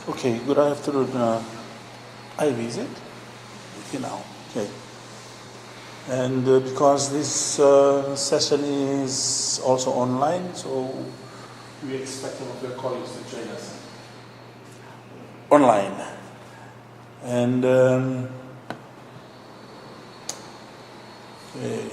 Okay, good afternoon. Ivy, is it? Okay, now. Okay. And because this session is also online, so we expect some of your colleagues to join us online. And okay.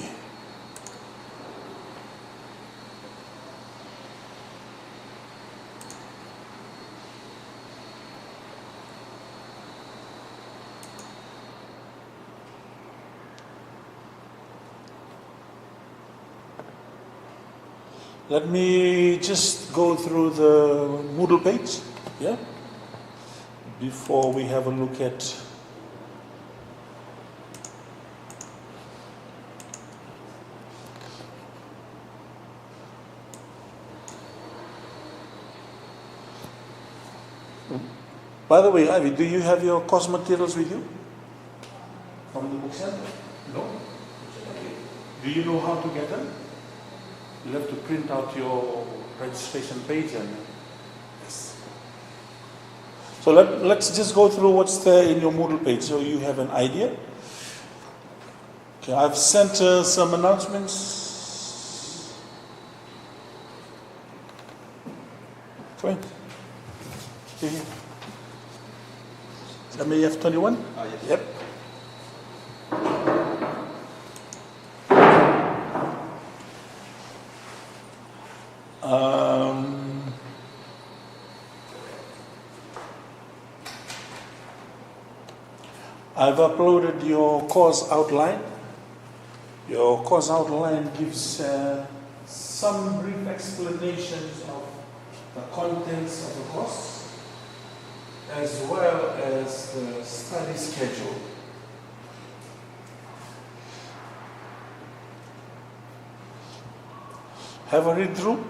Let me just go through the Moodle page, yeah, before we have a look at By the way, Ivy, do you have your course materials with you from the book center? No? Okay. Do you know how to get them? You have to print out your registration page and yes. So let's just go through what's there in your Moodle page so you have an idea. Okay, I've sent some announcements. Fine. Okay. MAF21? Yes. Yep. I've uploaded your course outline. Your course outline gives some brief explanations of the contents of the course, as well as the study schedule. Have a read through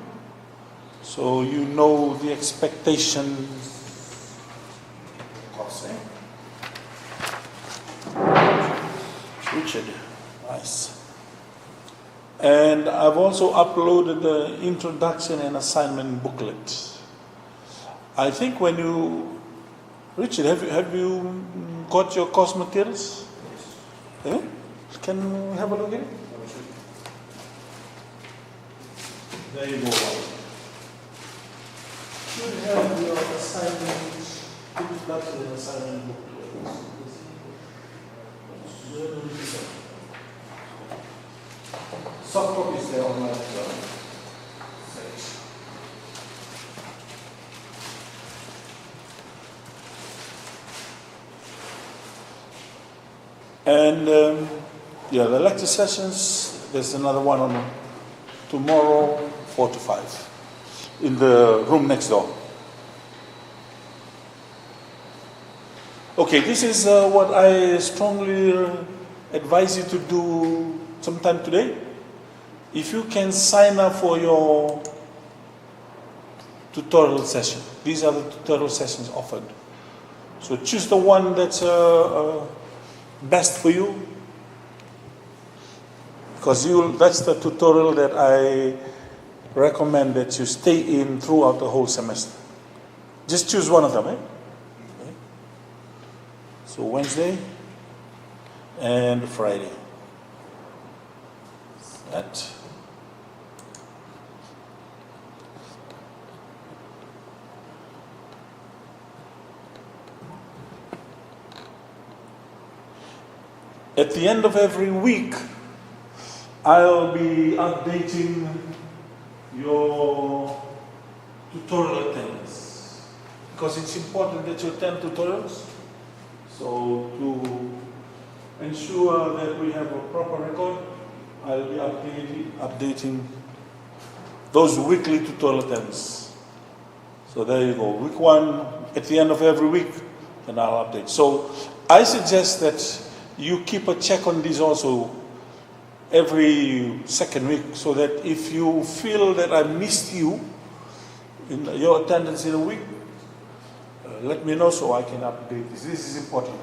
so you know the expectations of the course. Richard, nice. And I've also uploaded the introduction and assignment booklet. I think when you, Richard, have you got your course materials? Yes. Eh? Can we have a look at it? There you go. Should have your assignment, introduction and assignment booklet. Soft copies there on my page. And yeah, the lecture sessions, there's another one on tomorrow, 4 to 5, in the room next door. Okay, this is what I strongly advise you to do sometime today. If you can sign up for your tutorial session, these are the tutorial sessions offered. So choose the one that's best for you, because that's the tutorial that I recommend that you stay in throughout the whole semester. Just choose one of them, eh? Okay. So Wednesday and Friday. That. At the end of every week, I'll be updating your tutorial attendance, because it's important that you attend tutorials. So to ensure that we have a proper record, I'll be updating those weekly tutorial attendance. So there you go. Week 1, at the end of every week, then I'll update. So I suggest that you keep a check on these also every second week, so that if you feel that I missed you in your attendance in a week, let me know so I can update this. This is important,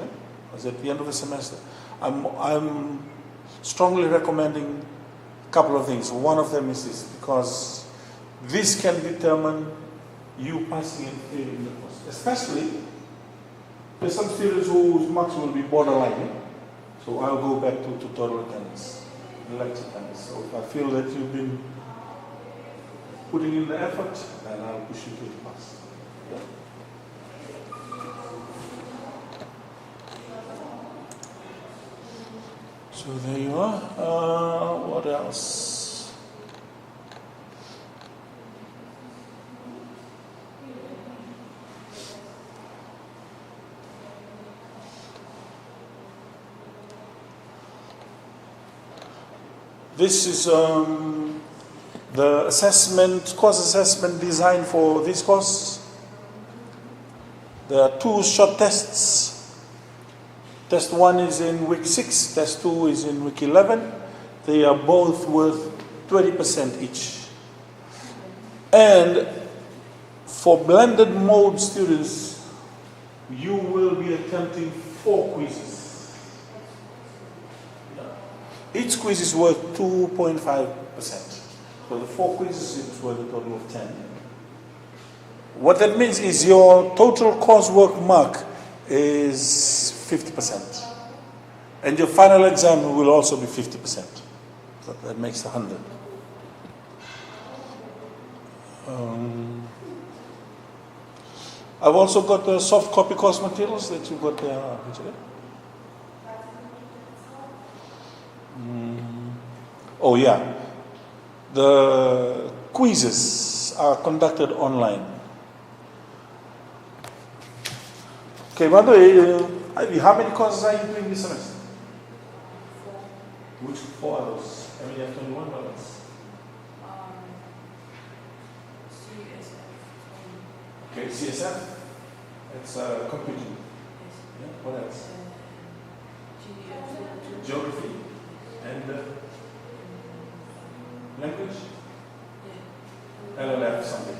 because at the end of the semester, I'm strongly recommending a couple of things. One of them is this, because this can determine you passing and failing the course. Especially, there's some students whose marks will be borderline. So I'll go back to tutorial attendance, lecture attendance. So if I feel that you've been putting in the effort, then I'll push you to the pass. Yeah. So there you are. What else? This is the course assessment design for this course. There are 2 short tests. Test 1 is in week 6, test 2 is in week 11. They are both worth 20% each. And for blended mode students, you will be attempting 4 quizzes. Each quiz is worth 2.5%. So the 4 quizzes is worth a total of 10. What that means is your total coursework mark is 50%. And your final exam will also be 50%. So that makes 100. I've also got the soft copy course materials that you've got there. Oh yeah, the quizzes are conducted online. Okay, by the way, Ivy, how many courses are you doing this semester? 4. Which 4 are those? MAF21 ones? CSF. Okay, CSF? It's computing. Yes. Yeah. What else? Geography. And language? Yeah. LLF something.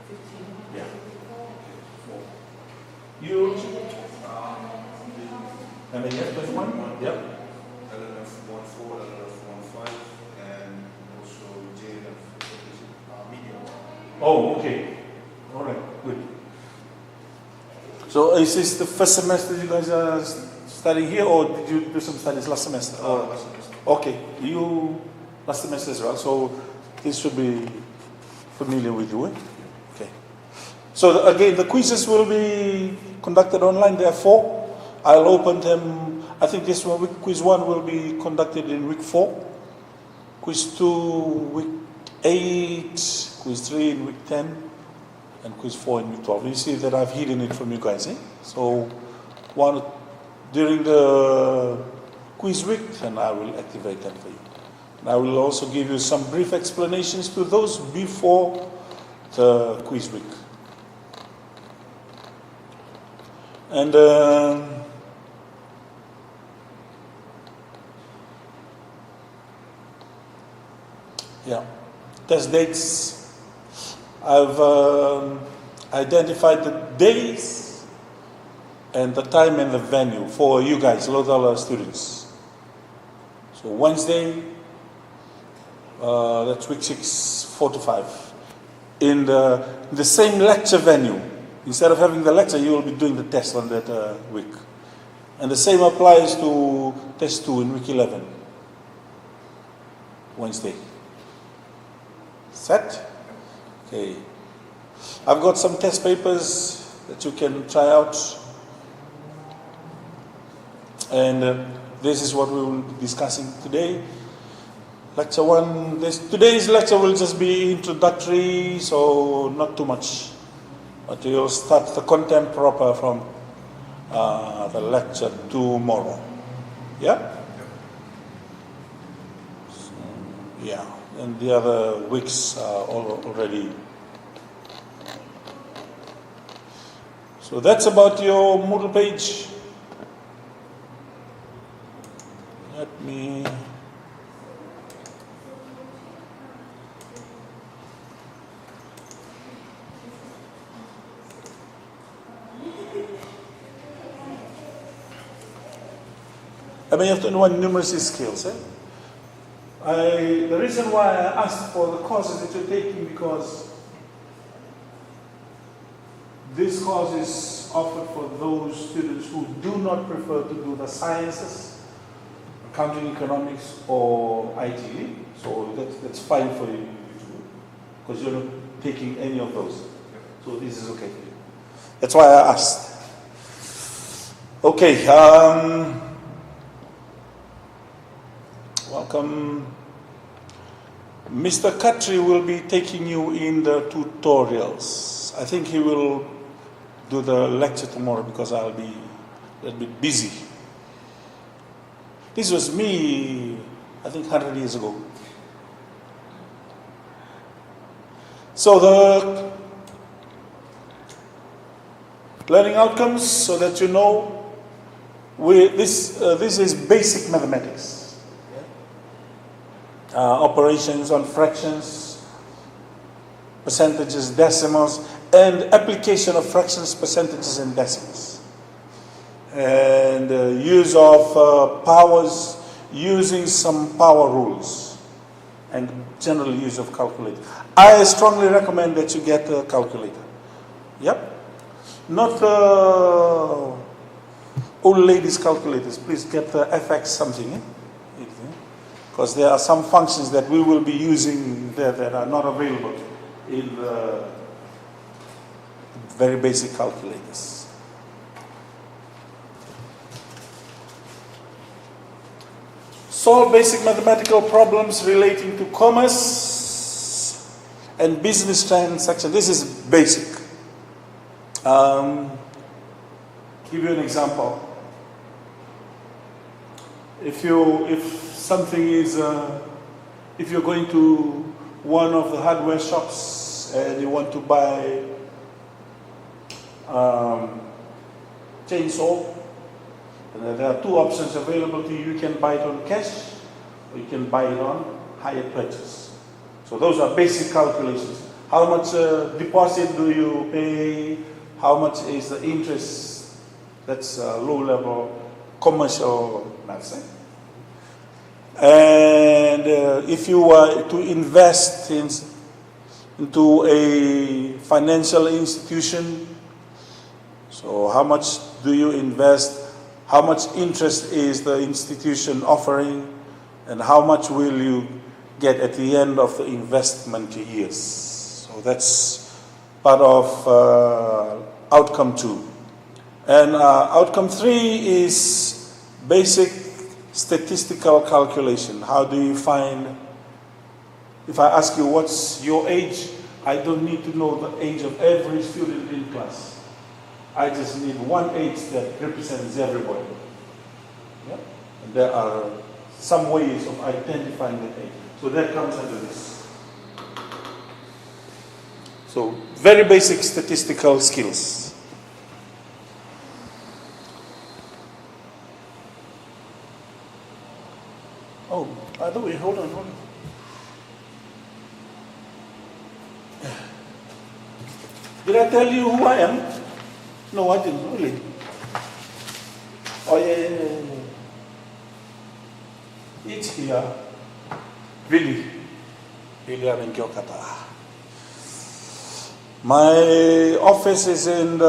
15. Yeah. 4. You? MAF21? Yep. LLF14, LLF15, and also JLF medium. Oh, okay. All right, good. So is this the first semester you guys are studying here, or did you do some studies last semester? Last semester. Okay, you last semester as well, so this should be familiar with you. Okay. So again, the quizzes will be conducted online, therefore. I'll open them. I think this one, quiz 1 will be conducted in week 4. Quiz 2, week 8. Quiz 3 in week 10. And quiz 4 in week 12. You see that I've hidden it from you guys, eh? So during the quiz week, then I will activate them for you. And I will also give you some brief explanations to those before the quiz week. And yeah, test dates. I've identified the days and the time and the venue for you guys, low-dollar students. So Wednesday, that's week 6, 4 to 5. In the same lecture venue. Instead of having the lecture, you will be doing the test on that week. And the same applies to test 2 in week 11. Wednesday. Set? Okay. I've got some test papers that you can try out. And this is what we will be discussing today. Lecture 1. Today's lecture will just be introductory, so not too much. But you'll start the content proper from the lecture tomorrow. Yeah? So, yeah. And the other weeks are already. So that's about your Moodle page. Let me. MAF21 numeracy skills. The reason why I asked for the courses that you're taking, because This course is offered for those students who do not prefer to do the sciences, accounting, economics, or IT. So that's fine for you because you're not taking any of those. So this is okay for you. That's why I asked. Okay. Welcome. Mr. Khatri will be taking you in the tutorials. I think he will do the lecture tomorrow because I'll be a little bit busy. This was me, I think 100 years ago. So the learning outcomes, so that you know, this is basic mathematics. Operations on fractions, percentages, decimals, and application of fractions, percentages, and decimals. And use of powers, using some power rules, and general use of calculator. I strongly recommend that you get a calculator. Yep. Not old ladies' calculators. Please get the FX something. Because there are some functions that we will be using there that are not available in the very basic calculators. Solve basic mathematical problems relating to commerce and business transactions. This is basic. Give you an example. If something is, if you're going to one of the hardware shops and you want to buy chainsaw, and there are two options available to you. You can buy it on cash or you can buy it on hire purchase. So those are basic calculations. How much deposit do you pay? How much is the interest? That's low level commercial maths. And if you were to invest into a financial institution, so how much do you invest? How much interest is the institution offering? And how much will you get at the end of the investment years? So that's part of outcome 2. And outcome 3 is basic statistical calculation. How do you find, if I ask you what's your age, I don't need to know the age of every student in class. I just need one age that represents everybody. Yeah? And there are some ways of identifying that age. So that comes under this. So very basic statistical skills. Oh, by the way, hold on. Did I tell you who I am? No, I didn't, really. Oh, yeah. It's here. Really. My office is in the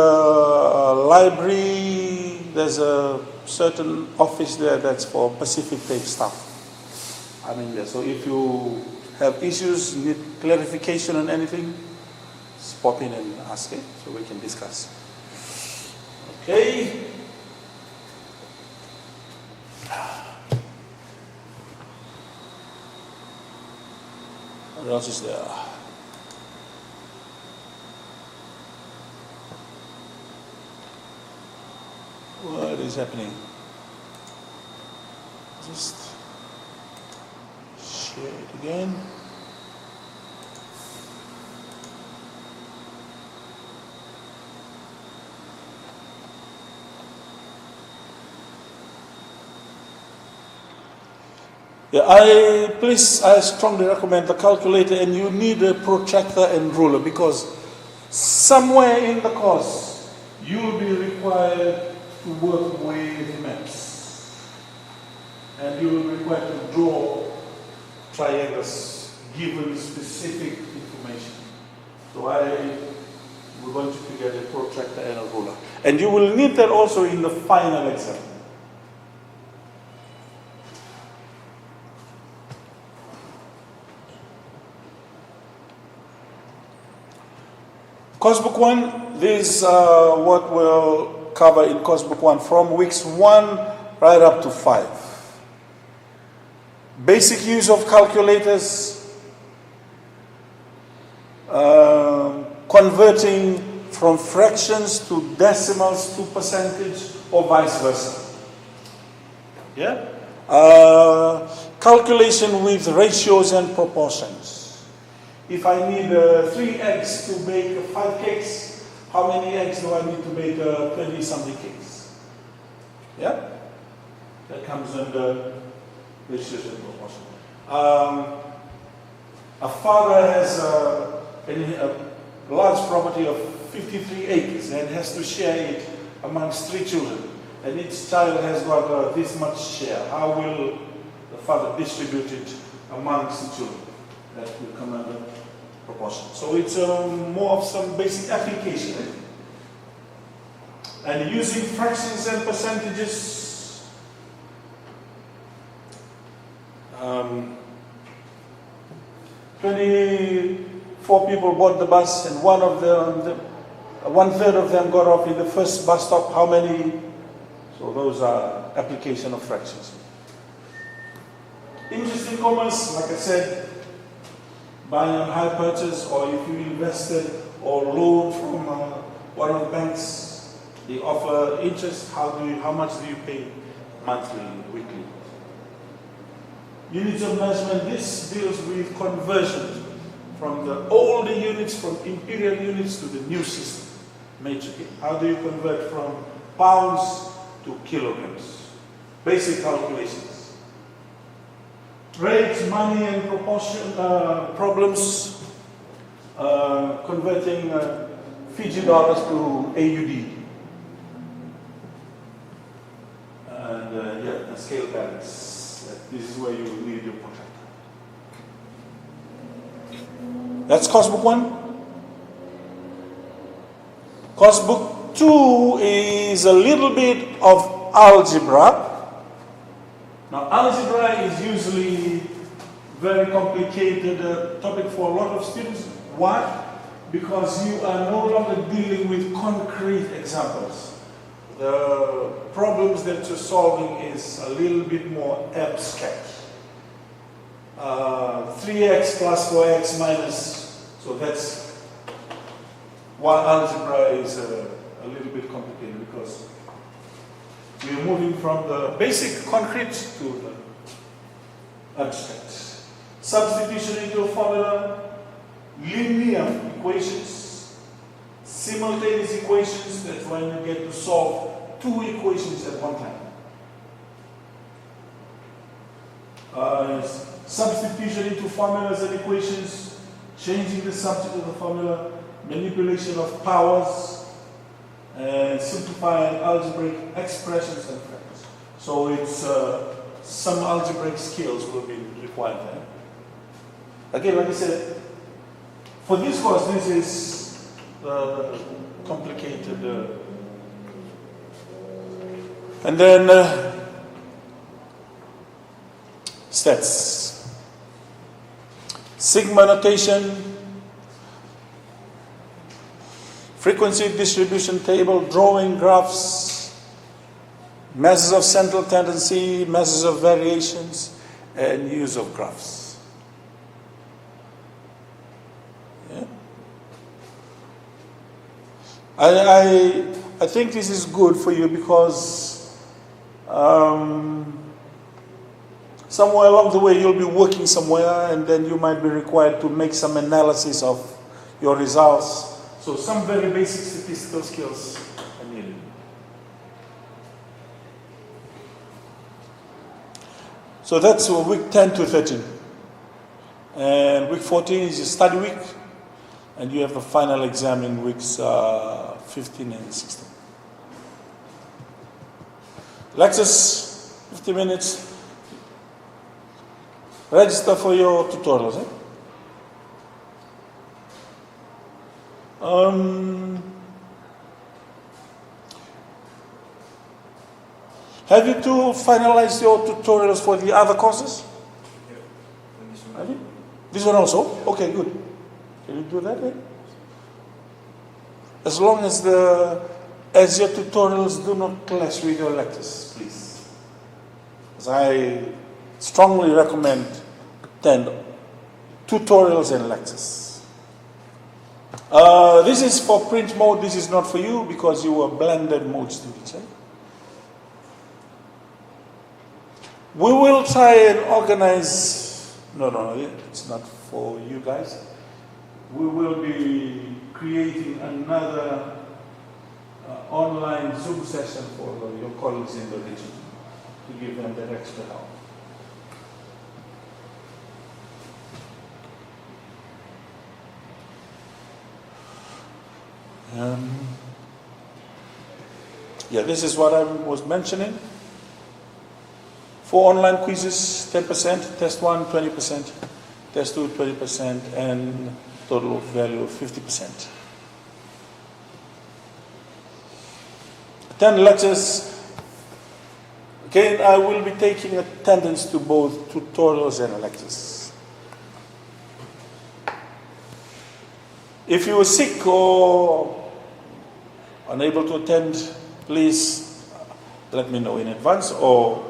library. There's a certain office there that's for Pacific Tape staff. I'm in there. So if you have issues, need clarification on anything, just pop in and ask it so we can discuss. Okay. What else is there? What is happening? Just share it again. Yeah, I strongly recommend the calculator, and you need a protractor and ruler because somewhere in the course you'll be required to work with maps, and you will be required to draw triangles given specific information. So We're going to figure a protractor and a ruler. And you will need that also in the final exam. Course book 1, this is what we'll cover in course book 1 from weeks 1 right up to 5. Basic use of calculators, converting from fractions to decimals to percentage or vice versa. Yeah? Calculation with ratios and proportions. If I need 3 eggs to make 5 cakes, how many eggs do I need to make 20-something cakes? Yeah? That comes under ratios and proportions. A father has a large property of 53 acres and has to share it amongst 3 children. And each child has got this much share. How will the father distribute it amongst the children? That will come under proportion. So it's more of some basic application. And using fractions and percentages, 24 people bought the bus, and one-third of them got off in the first bus stop. How many? So those are application of fractions. Interest in commerce, like I said, buying on hire purchase, or if you invested or loan from one of the banks, they offer interest. How much do you pay monthly, weekly? Units of measurement, this deals with conversion from the older units, from imperial units to the new system, metric. How do you convert from pounds to kilograms? Basic calculations. Rates, money and proportion problems, converting Fiji dollars to AUD. And yeah, the scale balance. This is where you need your protractor. That's course book 1. Course book 2 is a little bit of algebra. Now, algebra is usually very complicated topic for a lot of students. Why? Because you are no longer dealing with concrete examples. The problems that you're solving is a little bit more abstract. 3x plus 4x minus, so that's why algebra is a little bit complicated, because we're moving from the basic concrete to the abstract. Substitution into a formula, linear equations, simultaneous equations, that's when you get to solve 2 equations at one time. Substitution into formulas and equations, changing the subject of the formula, manipulation of powers, and simplifying algebraic expressions and factors. So it's some algebraic skills will be required there. Again, like I said, for this course, this is complicated. And then stats. Sigma notation, frequency distribution table, drawing graphs, measures of central tendency, measures of variations, and use of graphs. Yeah. I think this is good for you because somewhere along the way you'll be working somewhere, and then you might be required to make some analysis of your results. So some very basic statistical skills are needed. So that's week 10 to 13. And week 14 is your study week, and you have the final exam in weeks 15 and 16. Lectures, 50 minutes. Register for your tutorials. Have you two finalized your tutorials for the other courses? Yeah. Have you? This one also? Okay, good. Can you do that then? As long as your tutorials do not clash with your lectures, please. As I strongly recommend attend tutorials and lectures. This is for print mode. This is not for you because you are blended mode students. Eh? We will try and organize. No, it's not for you guys. We will be creating another online Zoom session for your colleagues in the region to give them that extra help. Yeah, this is what I was mentioning. For online quizzes, 10%, test 1, 20%, test 2, 20%, and total value of 50%. 10 lectures. Again, I will be taking attendance to both tutorials and lectures. If you are sick or unable to attend, please let me know in advance or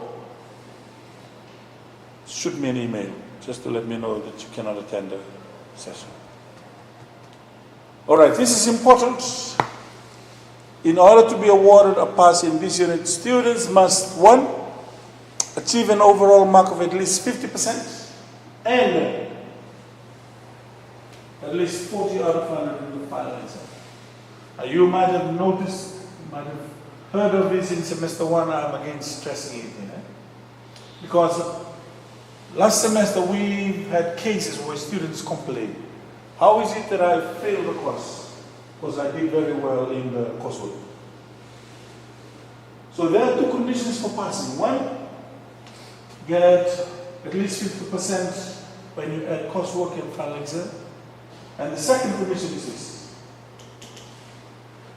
shoot me an email just to let me know that you cannot attend the session. All right, this is important. In order to be awarded a pass in this unit, students must, 1, achieve an overall mark of at least 50% and at least 40 out of 100 in the final exam. You might have noticed, might have heard of this in semester 1. I'm again stressing it, because last semester we had cases where students complained, how is it that I failed the course? Because I did very well in the coursework. So there are 2 conditions for passing. 1, get at least 50% when you add coursework and final exam. And the second condition is this.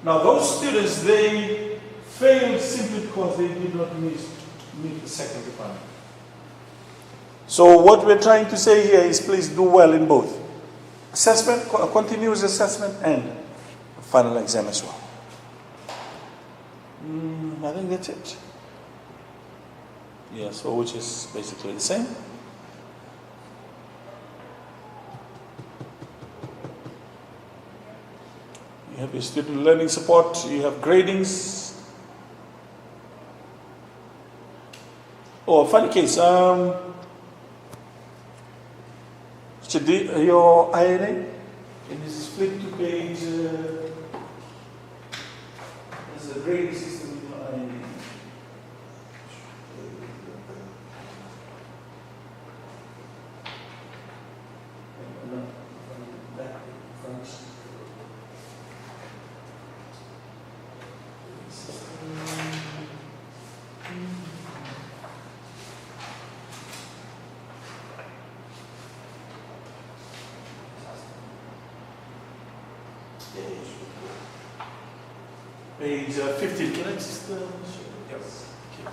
Now those students, they failed simply because they did not meet the second requirement. So what we're trying to say here is please do well in both. Assessment, continuous assessment, and final exam as well. I think that's it. Yeah, so which is basically the same. You have your student learning support, you have gradings. Oh, funny case. Your INA, and this is flipped to page. There's a grading system in your INA. Page 15. Can I just show? Yes. Okay.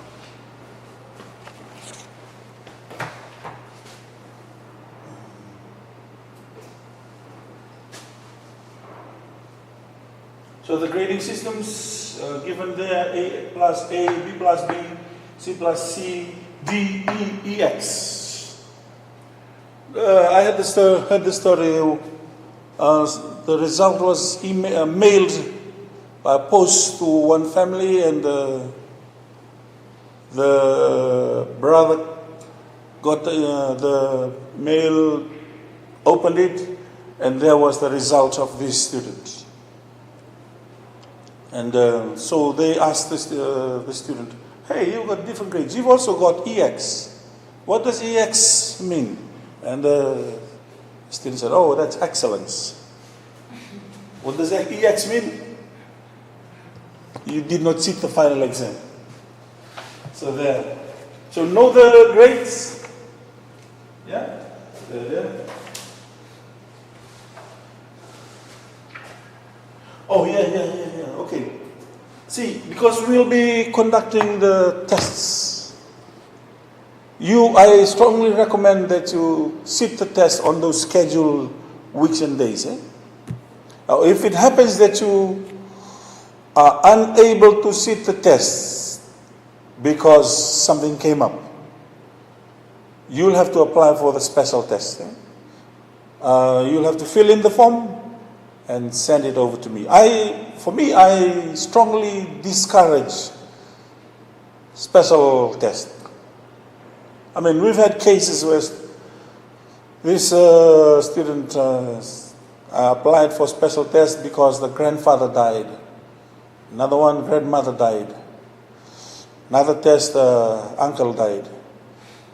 So the grading systems given there: A plus A, B plus B, C plus C, D, E, EX. I had heard the story. The result was mailed by post to one family, and the brother got the mail, opened it, and there was the result of this student. And so they asked the student, "Hey, you got different grades. You've also got EX. What does EX mean?" And the student said, "Oh, that's excellence." What does EX mean? You did not sit the final exam. So there. So know the grades. Yeah? There. Oh, okay. See, because we'll be conducting the tests, I strongly recommend that you sit the test on those scheduled weeks and days. Now, if it happens that you are unable to sit the test because something came up, you'll have to apply for the special test. You'll have to fill in the form and send it over to me. For me, I strongly discourage special test. I mean, we've had cases where this student applied for special test because the grandfather died. Another one, grandmother died. Another test, uncle died.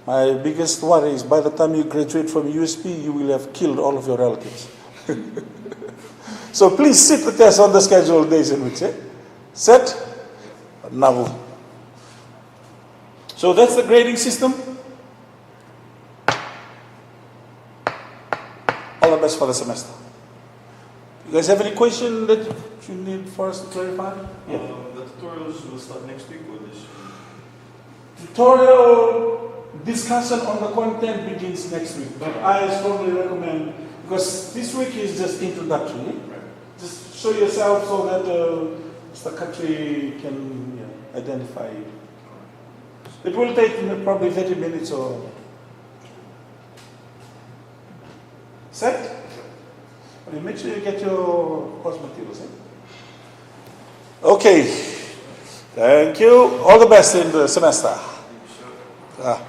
My biggest worry is by the time you graduate from USP, you will have killed all of your relatives. So please sit the test on the scheduled days and weeks. Set? Now. So that's the grading system. All the best for the semester. You guys have any question that you need for us to clarify? The tutorials will start next week or this week? Tutorial discussion on the content begins next week, but I strongly recommend, because this week is just introduction. Right. Just show yourself so that the country can identify you. It will take probably 30 minutes or... Set? Okay, make sure you get your course materials. Okay. Thank you. All the best in the semester. Thank you, sir.